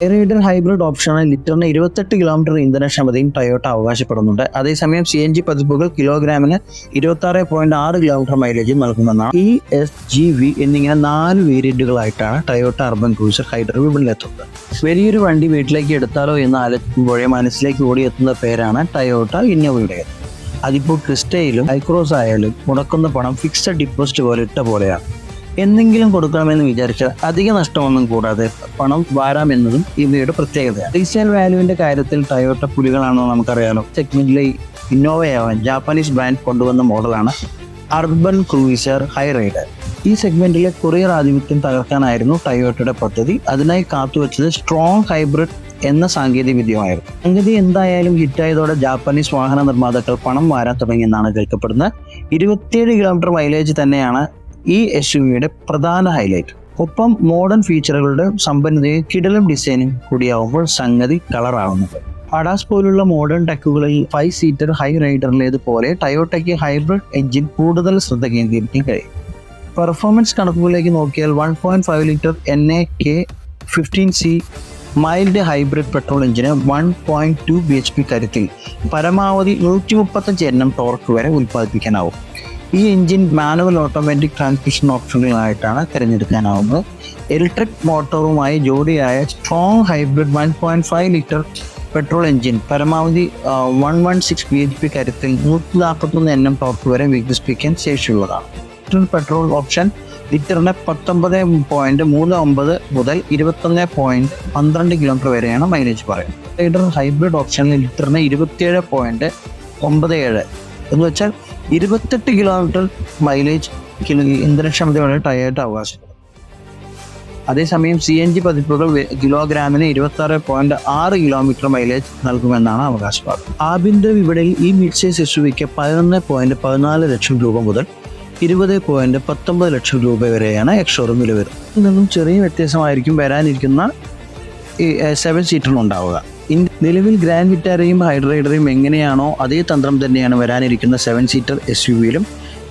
Hyryder hybrid ഓപ്ഷന് ലിറ്ററിന് 28 kilometre ഇന്ധനക്ഷമതയും Toyota അവകാശപ്പെടുന്നുണ്ട്. അതേസമയം CNG പതിപ്പുകൾ കിലോഗ്രാമിന് 26.6 കിലോമീറ്റർ മൈലേജും നൽകുമെന്നാണ്. ESGV എന്നിങ്ങനെ 4 വേരിയന്റുകളായിട്ടാണ് ടൊയോട്ട അർബൻ ക്രൂസർ ഹൈബ്രിഡ് വിപണിയിലെത്തുന്നത്. വലിയൊരു വണ്ടി വീട്ടിലേക്ക് എടുത്താലോ എന്ന് ആലോചിക്കുമ്പോഴേ മനസ്സിലേക്ക് ഓടിയെത്തുന്ന പേരാണ് ടൊയോട്ട ഇന്നോവയുടേത്. അതിപ്പോൾ ക്രിസ്റ്റയിലും ഹൈക്രോസ് ആയാലും മുടക്കുന്ന പണം ഫിക്സഡ് ഡിപ്പോസിറ്റ് പോലെ ഇട്ട പോലെയാണ്. എന്തെങ്കിലും കൊടുക്കണമെന്ന് വിചാരിച്ചാൽ അധിക നഷ്ടമൊന്നും കൂടാതെ പണം വാരാമെന്നതും ഇവയുടെ പ്രത്യേകതയാണ്. റീസെയിൽ വാല്യൂവിന്റെ കാര്യത്തിൽ ടൊയോട്ട പുലികളാണെന്ന് നമുക്കറിയാലോ. സെഗ്മെന്റിലെ ഇന്നോവയാവാൻ ജാപ്പനീസ് ബ്രാൻഡ് കൊണ്ടുവന്ന മോഡലാണ് അർബൻ ക്രൂയിസർ ഹൈറൈഡർ. ഈ സെഗ്മെന്റിലെ കൊറിയർ ആധിപത്യം തകർക്കാനായിരുന്നു ടൊയോട്ടയുടെ പദ്ധതി. അതിനായി കാത്തുവച്ചത് സ്ട്രോങ് ഹൈബ്രിഡ് എന്ന സാങ്കേതിക വിദ്യയായിരുന്നു. സംഗതി എന്തായാലും ഹിറ്റായതോടെ ജാപ്പനീസ് വാഹന നിർമ്മാതാക്കൾ പണം വാരാൻ തുടങ്ങിയെന്നാണ് കേൾക്കപ്പെടുന്നത്. 27 കിലോമീറ്റർ മൈലേജ് തന്നെയാണ് ഈ SUVയുടെ പ്രധാന ഹൈലൈറ്റ്. ഒപ്പം മോഡേൺ ഫീച്ചറുകളുടെ സമ്പന്നതയും കിടിലം ഡിസൈനും കൂടിയാവുമ്പോൾ സംഗതി കളറാവുന്നത്. അഡാസ് പോലുള്ള മോഡേൺ ടെക്കുകളിൽ 5 സീറ്റർ ഹൈ റൈഡറിലേതുപോലെ ടൊയോട്ടയ്ക്ക് ഹൈബ്രിഡ് എഞ്ചിൻ കൂടുതൽ ശ്രദ്ധ കേന്ദ്രീകരിക്കാൻ കഴിയും. പെർഫോമൻസ് കണക്കുകളിലേക്ക് നോക്കിയാൽ 1.5 litre NAK 15C mild hybrid petrol എഞ്ചിന് 1.2 bhp കരുത്തിൽ പരമാവധി 135 Nm ടോർക്ക് വരെ ഉൽപ്പാദിപ്പിക്കാനാവും. ഈ എഞ്ചിൻ മാനുവൽ ഓട്ടോമാറ്റിക് ട്രാൻസ്മിഷൻ ഓപ്ഷനുകളായിട്ടാണ് തിരഞ്ഞെടുക്കാനാവുന്നത്. ഇലക്ട്രിക് മോട്ടോറുമായി ജോഡിയായ strong hybrid 1.5 litre petrol engine പരമാവധി 116 bhp കരുത്തിൽ 141 Nm ടോർക്ക് വരെ വികസിപ്പിക്കാൻ ശേഷിയുള്ളതാണ്. പെട്രോൾ ഓപ്ഷൻ ലിറ്ററിന് 19.39 മുതൽ 21.12 കിലോമീറ്റർ വരെയാണ് മൈലേജ് പറയുന്നത്. റൈഡർ ഹൈബ്രിഡ് ഓപ്ഷനിൽ ലിറ്ററിന് 27.97 എന്ന് വെച്ചാൽ 28 കിലോമീറ്റർ മൈലേജ് ഇന്ധനക്ഷമതയോടെ ടൊയോട്ട അവകാശപ്പെടും. അതേസമയം CNG പതിപ്പുകൾ കിലോഗ്രാമിന് 26.6 കിലോമീറ്റർ മൈലേജ് നൽകുമെന്നാണ് അവകാശപ്പെടുന്നത്. ആഭ്യന്തര വിപണിയിൽ ഈ മിഡ് സൈസ് SUVക്ക് 11.14 ലക്ഷം രൂപ മുതൽ 20.19 ലക്ഷം രൂപ വരെയാണ് എക്സ്ഷോറൂം വില വരുന്നത്. ഇതിൽ നിന്നും ചെറിയ വ്യത്യാസമായിരിക്കും വരാനിരിക്കുന്ന 7 സീറ്ററിനുണ്ടാവുക. നിലവിൽ ഗ്രാൻഡ് വിറ്റാരയും ഹൈറൈഡറയും എങ്ങനെയാണോ അതേ തന്ത്രം തന്നെയാണ് വരാനിരിക്കുന്ന 7 സീറ്റർ SUVയിലും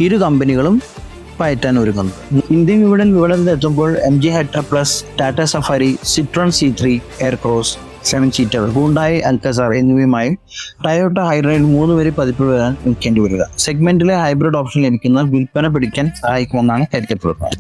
ഇരു കമ്പനികളും പയറ്റാൻ ഒരുങ്ങുന്നത്. ഇന്ത്യൻ വിപണിയിൽ എത്തുമ്പോൾ MG Hector plus, Tata Safari, Citroen C3 Aircross 7 seater, Hyundai Alcazar എന്നിവയുമായി ടൊയോട്ട ഹൈറൈഡ് 3 വരെ പതിപ്പ് വരാൻ നിൽക്കേണ്ടി വരിക. സെഗ്മെന്റിലെ ഹൈബ്രിഡ് ഓപ്ഷൻ ലഭിക്കുന്ന വിൽപ്പന പിടിക്കാൻ സഹായിക്കുമെന്നാണ് കരുതപ്പെടുന്നത്.